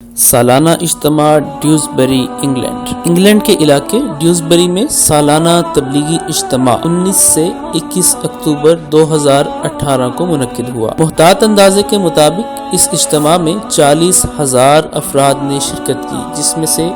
سالانہ اجتماع Dewsbury England کے علاقے ڈیوزبری میں سالانہ تبلیغی اجتماع 19 سے 21 اکتوبر 2018 کو منعقد ہوا۔ محتاط اندازے کے مطابق اس اجتماع میں 40,000 افراد نے شرکت کی، جس میں سے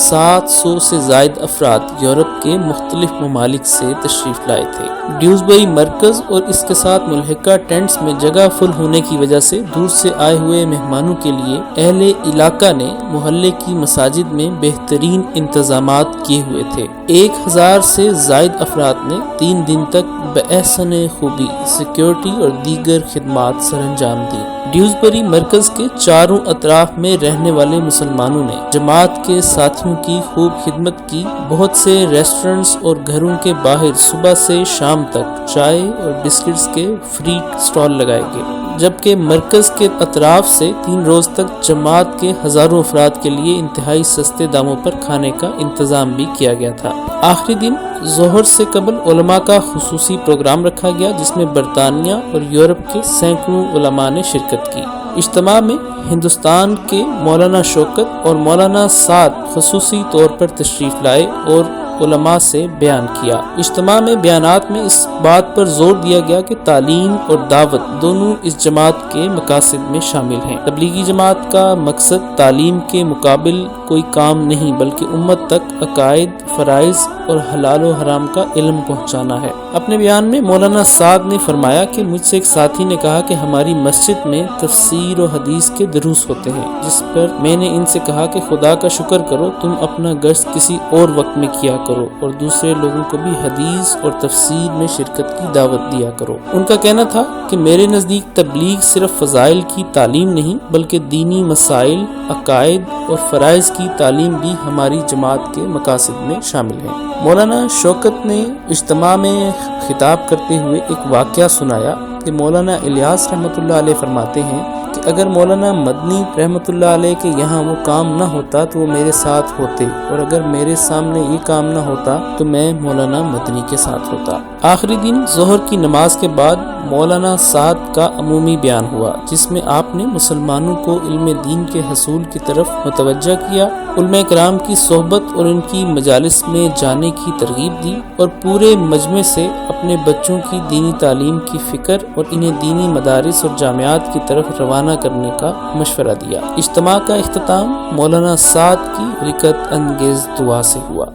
700 سے زائد افراد یورپ کے مختلف ممالک سے تشریف لائے تھے۔ ڈیوزبری مرکز اور اس کے ساتھ ملحقہ ٹینٹس میں جگہ فل ہونے کی وجہ سے دور سے آئے ہوئے مہمانوں کے لیے اہل علاقہ نے محلے کی مساجد میں بہترین انتظامات کیے ہوئے تھے۔ 1000 سے زائد افراد نے 3 دن تک بأحسن خوبی سیکیورٹی اور دیگر خدمات سر انجام دی۔ ڈیوزبری مرکز کے چاروں اطراف میں رہنے والے مسلمانوں نے جماعت کے ساتھیوں کی خوب خدمت کی۔ بہت سے ریسٹورنٹس اور گھروں کے باہر صبح سے شام تک چائے اور بسکٹس کے فری سٹال لگائے گئے، جبکہ مرکز کے اطراف سے 3 روز تک جماعت کے ہزاروں افراد کے لیے انتہائی سستے داموں پر کھانے کا انتظام بھی کیا گیا تھا۔ آخری دن ظہر سے قبل علماء کا خصوصی پروگرام رکھا گیا، جس میں برطانیہ اور یورپ کے سینکڑوں علماء نے شرکت کی۔ اجتماع میں ہندوستان کے مولانا شوکت اور مولانا سعد خصوصی طور پر تشریف لائے اور علماء سے بیان کیا۔ اجتماع میں بیانات میں اس بات پر زور دیا گیا کہ تعلیم اور دعوت دونوں اس جماعت کے مقاصد میں شامل ہیں۔ تبلیغی جماعت کا مقصد تعلیم کے مقابل کوئی کام نہیں، بلکہ امت تک عقائد، فرائض اور حلال و حرام کا علم پہنچانا ہے۔ اپنے بیان میں مولانا سعد نے فرمایا کہ مجھ سے ایک ساتھی نے کہا کہ ہماری مسجد میں تفسیر و حدیث کے دروس ہوتے ہیں، جس پر میں نے ان سے کہا کہ خدا کا شکر کرو، تم اپنا گرس کسی اور وقت میں کیا کرو اور دوسرے لوگوں کو بھی حدیث اور تفسیر میں شرکت کی دعوت دیا کرو۔ ان کا کہنا تھا کہ میرے نزدیک تبلیغ صرف فضائل کی تعلیم نہیں، بلکہ دینی مسائل، عقائد اور فرائض کی تعلیم بھی ہماری جماعت کے مقاصد میں شامل ہیں۔ مولانا شوکت نے اجتماع میں خطاب کرتے ہوئے ایک واقعہ سنایا کہ مولانا الیاس رحمۃ اللہ علیہ فرماتے ہیں کہ اگر مولانا مدنی رحمۃ اللہ علیہ کے یہاں وہ کام نہ ہوتا تو وہ میرے ساتھ ہوتے، اور اگر میرے سامنے یہ کام نہ ہوتا تو میں مولانا مدنی کے ساتھ ہوتا۔ آخری دن ظہر کی نماز کے بعد مولانا سعد کا عمومی بیان ہوا، جس میں آپ نے مسلمانوں کو علم دین کے حصول کی طرف متوجہ کیا، علماء کرام کی صحبت اور ان کی مجالس میں جانے کی ترغیب دی، اور پورے مجمع سے اپنے بچوں کی دینی تعلیم کی فکر اور انہیں دینی مدارس اور جامعات کی طرف روانہ کرنے کا مشورہ دیا۔ اجتماع کا اختتام مولانا سعد کی برکت انگیز دعا سے ہوا۔